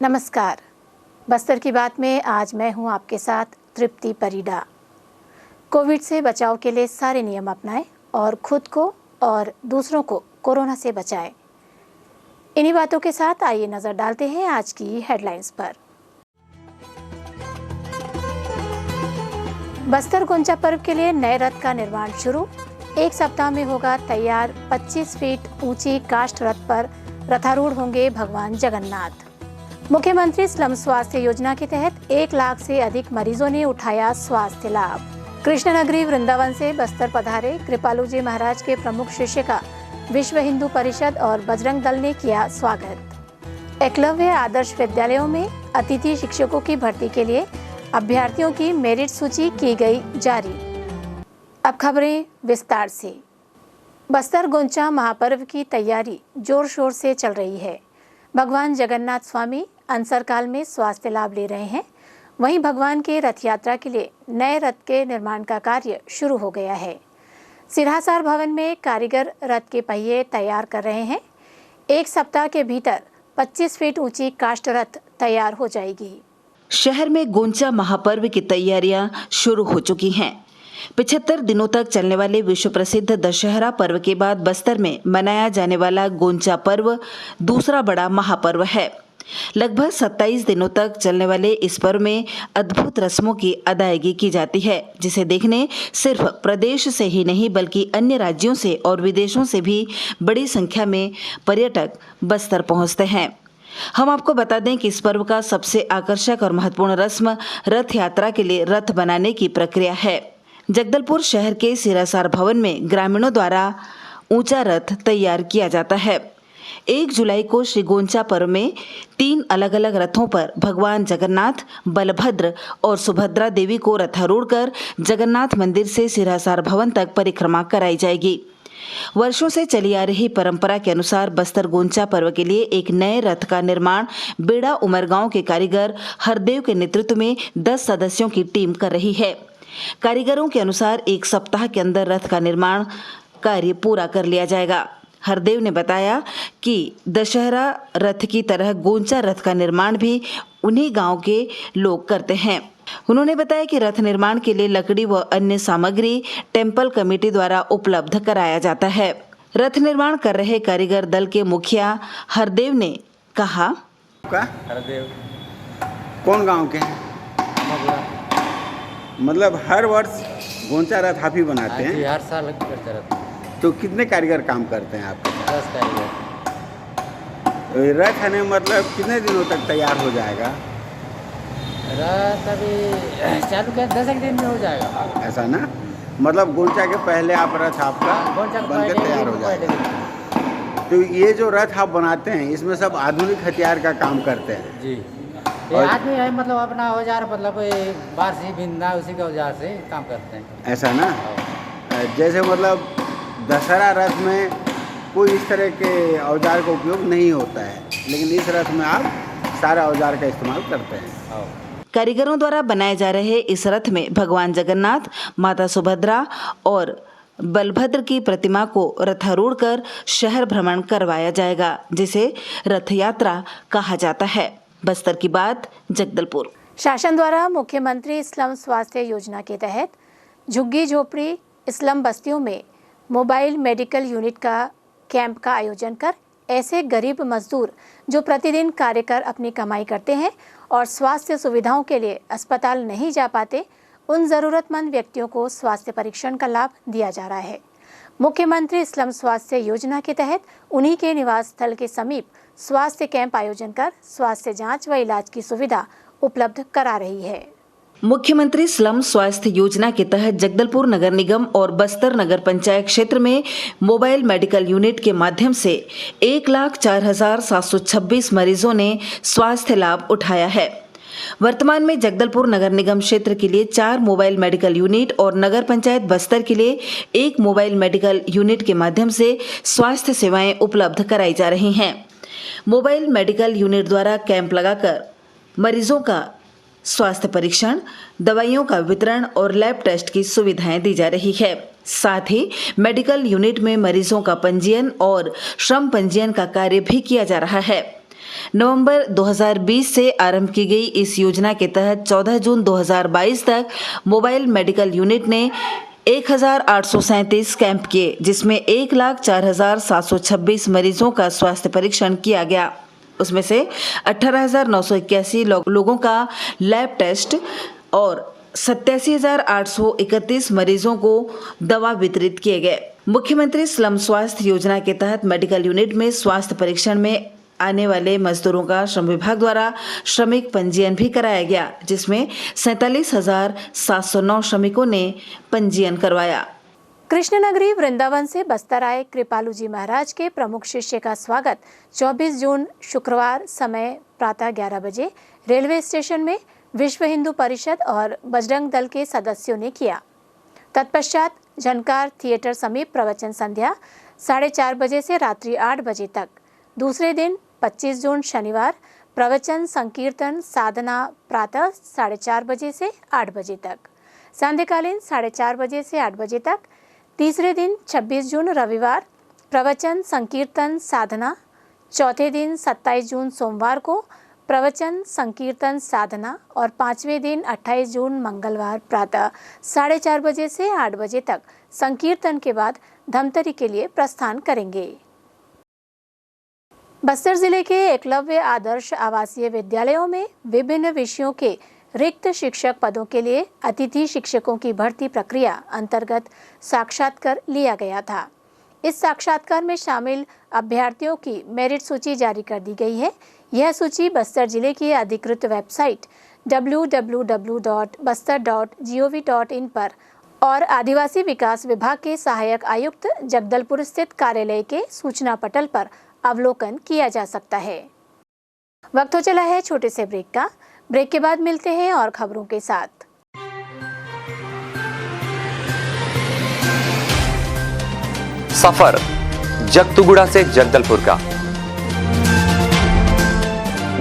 नमस्कार। बस्तर की बात में आज मैं हूं आपके साथ तृप्ति परिडा। कोविड से बचाव के लिए सारे नियम अपनाएं और खुद को और दूसरों को कोरोना से बचाएं। इन्हीं बातों के साथ आइए नजर डालते हैं आज की हेडलाइंस पर। बस्तर गोंचा पर्व के लिए नए रथ का निर्माण शुरू। एक सप्ताह में होगा तैयार। 25 फीट ऊंची काष्ठ रथ पर रथारूढ़ होंगे भगवान जगन्नाथ। मुख्यमंत्री स्लम स्वास्थ्य योजना के तहत 1 लाख से अधिक मरीजों ने उठाया स्वास्थ्य लाभ। कृष्णनगरी वृंदावन से बस्तर पधारे कृपालू जी महाराज के प्रमुख शिष्य का विश्व हिंदू परिषद और बजरंग दल ने किया स्वागत। एकलव्य आदर्श विद्यालयों में अतिथि शिक्षकों की भर्ती के लिए अभ्यर्थियों की मेरिट सूची की गई जारी। अब खबरें विस्तार से। बस्तर गोंचा महापर्व की तैयारी जोर शोर से चल रही है। भगवान जगन्नाथ स्वामी अनसर काल में स्वास्थ्य लाभ ले रहे हैं। वहीं भगवान के रथ यात्रा के लिए नए रथ के निर्माण का कार्य शुरू हो गया है। सिरहासार भवन में कारीगर रथ के पहिए तैयार कर रहे हैं। 1 सप्ताह के भीतर 25 फीट ऊंची काष्ठ रथ तैयार हो जाएगी। शहर में गोंचा महापर्व की तैयारियां शुरू हो चुकी हैं। 75 दिनों तक चलने वाले विश्व प्रसिद्ध दशहरा पर्व के बाद बस्तर में मनाया जाने वाला गोंचा पर्व दूसरा बड़ा महापर्व है। लगभग 27 दिनों तक चलने वाले इस पर्व में अद्भुत रस्मों की अदायगी की जाती है, जिसे देखने सिर्फ प्रदेश से ही नहीं बल्कि अन्य राज्यों से और विदेशों से भी बड़ी संख्या में पर्यटक बस्तर पहुंचते हैं। हम आपको बता दें कि इस पर्व का सबसे आकर्षक और महत्वपूर्ण रस्म रथ यात्रा के लिए रथ बनाने की प्रक्रिया है। जगदलपुर शहर के सिरहासार भवन में ग्रामीणों द्वारा ऊंचा रथ तैयार किया जाता है। 1 जुलाई को श्री गोंचा पर्व में 3 अलग अलग रथों पर भगवान जगन्नाथ, बलभद्र और सुभद्रा देवी को रथारूढ़ कर जगन्नाथ मंदिर से सिरहासार भवन तक परिक्रमा कराई जाएगी। वर्षों से चली आ रही परंपरा के अनुसार बस्तर गोंचा पर्व के लिए एक नए रथ का निर्माण बेड़ा उमरगांव के कारीगर हरदेव के नेतृत्व में 10 सदस्यों की टीम कर रही है। कारीगरों के अनुसार 1 सप्ताह के अंदर रथ का निर्माण कार्य पूरा कर लिया जाएगा। हरदेव ने बताया कि दशहरा रथ की तरह गोंचा रथ का निर्माण भी उन्हीं गांव के लोग करते हैं। उन्होंने बताया कि रथ निर्माण के लिए लकड़ी व अन्य सामग्री टेम्पल कमेटी द्वारा उपलब्ध कराया जाता है। रथ निर्माण कर रहे कारीगर दल के मुखिया हरदेव ने कहा, हरदेव कौन गांव के हैं? मतलब हर वर्ष गोंचा रथ आप ही बनाते हैं? हर साल करते रहते हैं। तो कितने कारीगर काम करते हैं आपके? 10 कारीगर। रथ है मतलब कितने दिनों तक तैयार हो जाएगा? रथ अभी चालू कर 10 दिन में हो जाएगा। ऐसा ना, मतलब गोंचा के पहले आप रथ आपका बनकर तैयार हो जाएगा। तो ये जो रथ आप बनाते हैं इसमें सब आधुनिक हथियार का काम करते हैं? जी, ये आदमी है मतलब अपना औजार मतलब बारसी बिंदा उसी के औजार से काम करते हैं। ऐसा ना, जैसे मतलब दशहरा रथ में कोई इस तरह के औजार का उपयोग नहीं होता है, लेकिन इस रथ में आप सारा औजार का इस्तेमाल करते हैं। कारीगरों द्वारा बनाए जा रहे इस रथ में भगवान जगन्नाथ, माता सुभद्रा और बलभद्र की प्रतिमा को रथारूढ़ कर शहर भ्रमण करवाया जाएगा, जिसे रथ यात्रा कहा जाता है। बस्तर की बात, जगदलपुर। शासन द्वारा मुख्यमंत्री स्लम स्वास्थ्य योजना के तहत झुग्गी झोपड़ी स्लम बस्तियों में मोबाइल मेडिकल यूनिट का कैंप का आयोजन कर ऐसे गरीब मजदूर जो प्रतिदिन कार्य कर अपनी कमाई करते हैं और स्वास्थ्य सुविधाओं के लिए अस्पताल नहीं जा पाते, उन जरूरतमंद व्यक्तियों को स्वास्थ्य परीक्षण का लाभ दिया जा रहा है। मुख्यमंत्री स्लम स्वास्थ्य योजना के तहत उन्हीं के निवास स्थल के समीप स्वास्थ्य कैंप आयोजन कर स्वास्थ्य जांच व इलाज की सुविधा उपलब्ध करा रही है। मुख्यमंत्री स्लम स्वास्थ्य योजना के तहत जगदलपुर नगर निगम और बस्तर नगर पंचायत क्षेत्र में मोबाइल मेडिकल यूनिट के माध्यम से 1,04,726 मरीजों ने स्वास्थ्य लाभ उठाया है। वर्तमान में जगदलपुर नगर निगम क्षेत्र के लिए 4 मोबाइल मेडिकल यूनिट और नगर पंचायत बस्तर के लिए 1 मोबाइल मेडिकल यूनिट के माध्यम से स्वास्थ्य सेवाएं उपलब्ध कराई जा रही हैं। मोबाइल मेडिकल यूनिट द्वारा कैंप लगाकर मरीजों का स्वास्थ्य परीक्षण, दवाइयों का वितरण और लैब टेस्ट की सुविधाएं दी जा रही है। साथ ही मेडिकल यूनिट में मरीजों का पंजीयन और श्रम पंजीयन का कार्य भी किया जा रहा है। नवंबर 2020 से आरंभ की गई इस योजना के तहत 14 जून 2022 तक मोबाइल मेडिकल यूनिट ने 1837 कैंप किए, जिसमें 1,04,726 मरीजों का स्वास्थ्य परीक्षण किया गया। उसमें से 18,981 लोगों का लैब टेस्ट और 87,831 मरीजों को दवा वितरित किए गए। मुख्यमंत्री स्लम स्वास्थ्य योजना के तहत मेडिकल यूनिट में स्वास्थ्य परीक्षण में आने वाले मजदूरों का श्रम विभाग द्वारा श्रमिक पंजीयन भी कराया गया, जिसमें 47,709 श्रमिकों ने पंजीयन करवाया। कृष्णनगरी वृंदावन से बस्तर आए कृपालू जी महाराज के प्रमुख शिष्य का स्वागत 24 जून शुक्रवार समय प्रातः 11 बजे रेलवे स्टेशन में विश्व हिंदू परिषद और बजरंग दल के सदस्यों ने किया। तत्पश्चात झनकार थिएटर समीप प्रवचन संध्या 4:30 बजे से रात्रि 8 बजे तक। दूसरे दिन 25 जून शनिवार प्रवचन संकीर्तन साधना प्रातः 4:30 बजे से 8 बजे तक, सांध्यकालीन 4:30 बजे से 8 बजे तक। तीसरे दिन 26 जून रविवार प्रवचन संकीर्तन साधना। चौथे दिन 27 जून सोमवार को प्रवचन संकीर्तन साधना और पांचवें दिन 28 जून मंगलवार प्रातः 4:30 बजे से 8 बजे तक संकीर्तन के बाद धमतरी के लिए प्रस्थान करेंगे। बस्तर जिले के एकलव्य आदर्श आवासीय विद्यालयों में विभिन्न विषयों के रिक्त शिक्षक पदों के लिए अतिथि शिक्षकों की भर्ती प्रक्रिया अंतर्गत साक्षात्कार लिया गया था। इस साक्षात्कार में शामिल अभ्यर्थियों की मेरिट सूची जारी कर दी गई है। यह सूची बस्तर जिले की अधिकृत वेबसाइट www.bastar.gov.in पर और आदिवासी विकास विभाग के सहायक आयुक्त जगदलपुर स्थित कार्यालय के सूचना पटल पर अवलोकन किया जा सकता है। वक्त हो चला है छोटे से ब्रेक का। ब्रेक के बाद मिलते हैं और खबरों के साथ। सफर जगतुगुड़ा से जगदलपुर का,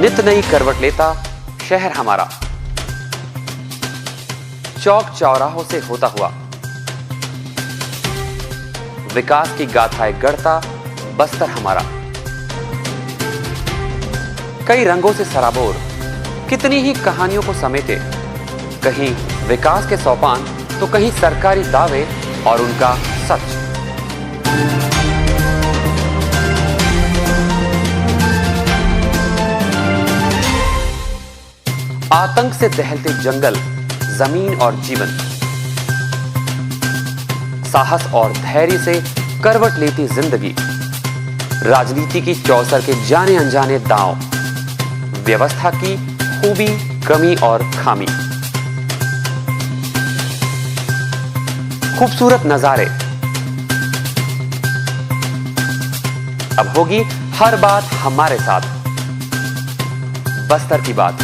नित नई करवट लेता शहर हमारा, चौक चौराहों से होता हुआ विकास की गाथाएं गढ़ता बस्तर हमारा। कई रंगों से सराबोर कितनी ही कहानियों को समेटे, कहीं विकास के सोपान तो कहीं सरकारी दावे और उनका सच। आतंक से दहलते जंगल, जमीन और जीवन, साहस और धैर्य से करवट लेती जिंदगी, राजनीति की चौसर के जाने अनजाने दांव, व्यवस्था की खूबी कमी और खामी, खूबसूरत नजारे। अब होगी हर बात हमारे साथ, बस्तर की बात।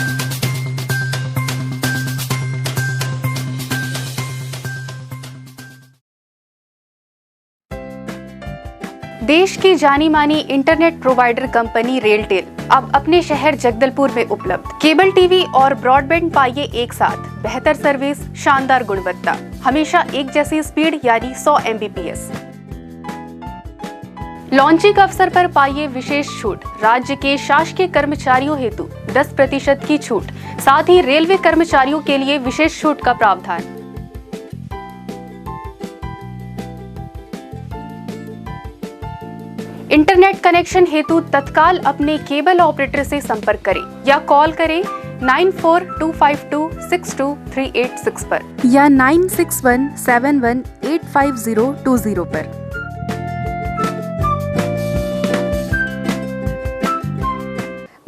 देश की जानी मानी इंटरनेट प्रोवाइडर कंपनी रेलटेल अब अपने शहर जगदलपुर में उपलब्ध। केबल टीवी और ब्रॉडबैंड पाइए एक साथ, बेहतर सर्विस, शानदार गुणवत्ता, हमेशा एक जैसी स्पीड यानी 100 Mbps। लॉन्चिंग अवसर पर पाइए विशेष छूट, राज्य के शासकीय कर्मचारियों हेतु 10% की छूट, साथ ही रेलवे कर्मचारियों के लिए विशेष छूट का प्रावधान। इंटरनेट कनेक्शन हेतु तत्काल अपने केबल ऑपरेटर से संपर्क करें या कॉल करें 9425262386 पर या 9617185020 पर।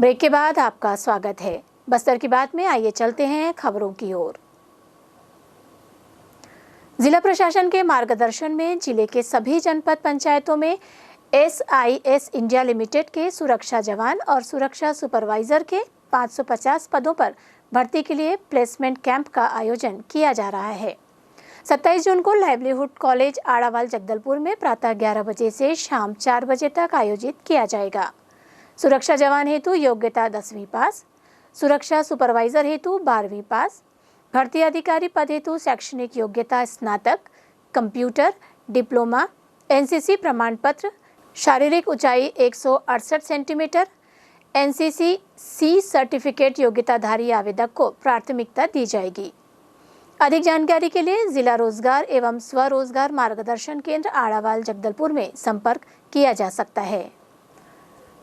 ब्रेक के बाद आपका स्वागत है। बस्तर की बात में आइए चलते हैं खबरों की ओर। जिला प्रशासन के मार्गदर्शन में जिले के सभी जनपद पंचायतों में SIS इंडिया लिमिटेड के सुरक्षा जवान और सुरक्षा सुपरवाइजर के 550 पदों पर भर्ती के लिए प्लेसमेंट कैंप का आयोजन किया जा रहा है। 27 जून को लाइवलीहुड कॉलेज आड़ावाल जगदलपुर में प्रातः 11 बजे से शाम 4 बजे तक आयोजित किया जाएगा। सुरक्षा जवान हेतु योग्यता 10वीं पास, सुरक्षा सुपरवाइजर हेतु 12वीं पास, भर्ती अधिकारी पद हेतु शैक्षणिक योग्यता स्नातक, कंप्यूटर, डिप्लोमा, NCC प्रमाण पत्र, शारीरिक ऊंचाई 168 सेंटीमीटर, एनसीसी सी सर्टिफिकेट योग्यताधारी आवेदक को प्राथमिकता दी जाएगी। अधिक जानकारी के लिए जिला रोजगार एवं स्वरोजगार मार्गदर्शन केंद्र आड़ावाल जगदलपुर में संपर्क किया जा सकता है।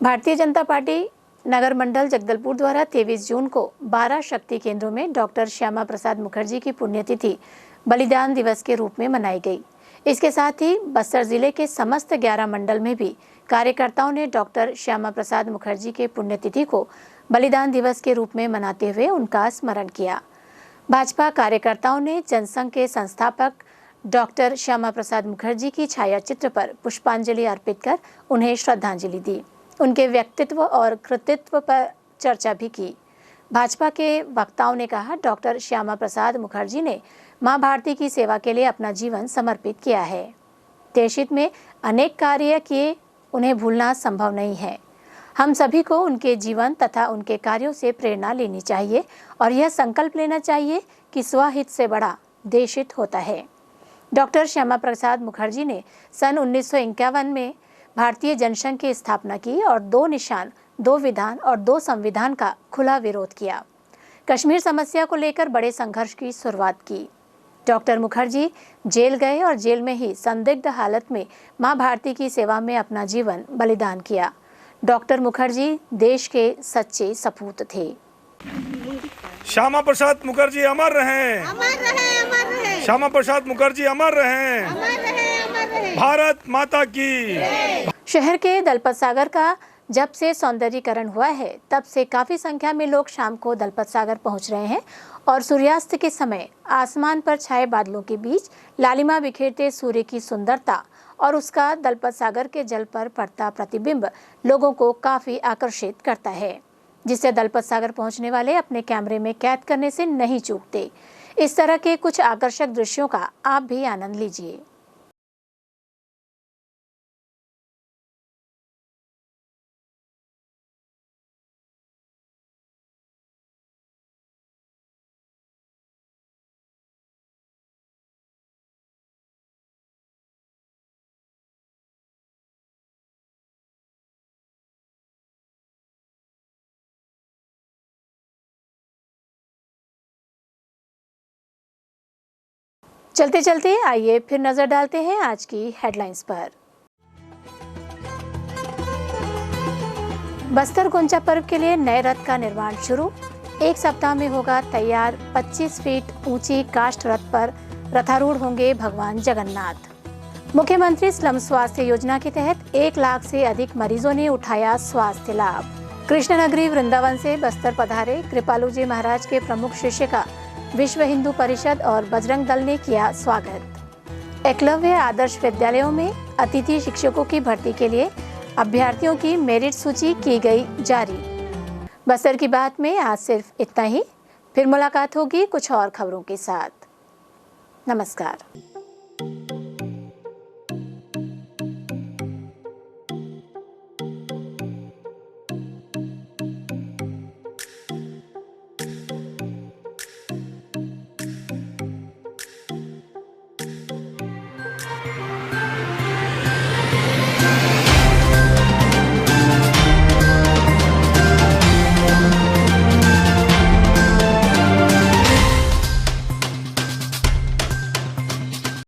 भारतीय जनता पार्टी नगर मंडल जगदलपुर द्वारा 23 जून को 12 शक्ति केंद्रों में डॉक्टर श्यामा प्रसाद मुखर्जी की पुण्यतिथि बलिदान दिवस के रूप में मनाई गई। इसके साथ ही बस्तर जिले के समस्त 11 मंडल में भी कार्यकर्ताओं ने डॉक्टर श्यामा प्रसाद मुखर्जी के पुण्यतिथि को बलिदान दिवस के रूप में मनाते हुए उनका स्मरण किया। भाजपा कार्यकर्ताओं ने जनसंघ के संस्थापक डॉक्टर श्यामा प्रसाद मुखर्जी की छायाचित्र पर पुष्पांजलि अर्पित कर उन्हें श्रद्धांजलि दी। उनके व्यक्तित्व और कृतित्व पर चर्चा भी की। भाजपा के वक्ताओं ने कहा, डॉक्टर श्यामा प्रसाद मुखर्जी ने मां भारती की सेवा के लिए अपना जीवन समर्पित किया है। देशहित में अनेक कार्य किए, उन्हें भूलना संभव नहीं है। हम सभी को उनके जीवन तथा उनके कार्यों से प्रेरणा लेनी चाहिए और यह संकल्प लेना चाहिए कि स्वहित से बड़ा देशहित होता है। डॉक्टर श्यामा प्रसाद मुखर्जी ने सन 1951 में भारतीय जनसंघ की स्थापना की और 2 निशान, 2 विधान और 2 संविधान का खुला विरोध किया। कश्मीर समस्या को लेकर बड़े संघर्ष की शुरुआत की। डॉक्टर मुखर्जी जेल गए और जेल में ही संदिग्ध हालत में मां भारती की सेवा में अपना जीवन बलिदान किया। डॉक्टर मुखर्जी देश के सच्चे सपूत थे। श्यामा प्रसाद मुखर्जी अमर रहें, अमर रहे, अमर रहे। श्यामा प्रसाद मुखर्जी अमर रहें, अमर रहे, अमर रहे। भारत माता की। शहर के दलपत सागर का जब से सौंदर्यीकरण हुआ है तब से काफी संख्या में लोग शाम को दलपत सागर पहुंच रहे हैं और सूर्यास्त के समय आसमान पर छाए बादलों के बीच लालिमा बिखेरते सूर्य की सुंदरता और उसका दलपत सागर के जल पर पड़ता प्रतिबिंब लोगों को काफी आकर्षित करता है, जिससे दलपत सागर पहुंचने वाले अपने कैमरे में कैद करने से नहीं चूकते। इस तरह के कुछ आकर्षक दृश्यों का आप भी आनंद लीजिए। चलते चलते आइए फिर नजर डालते हैं आज की हेडलाइंस पर। बस्तर गोंचा पर्व के लिए नए रथ का निर्माण शुरू। 1 सप्ताह में होगा तैयार। 25 फीट ऊंची काष्ठ रथ पर रथारूढ़ होंगे भगवान जगन्नाथ। मुख्यमंत्री स्लम स्वास्थ्य योजना के तहत 1 लाख से अधिक मरीजों ने उठाया स्वास्थ्य लाभ। कृष्णनगरी वृंदावन से बस्तर पधारे कृपालू जी महाराज के प्रमुख शिष्य का विश्व हिंदू परिषद और बजरंग दल ने किया स्वागत। एकलव्य आदर्श विद्यालयों में अतिथि शिक्षकों की भर्ती के लिए अभ्यर्थियों की मेरिट सूची की गई जारी। बस्तर की बात में आज सिर्फ इतना ही। फिर मुलाकात होगी कुछ और खबरों के साथ। नमस्कार।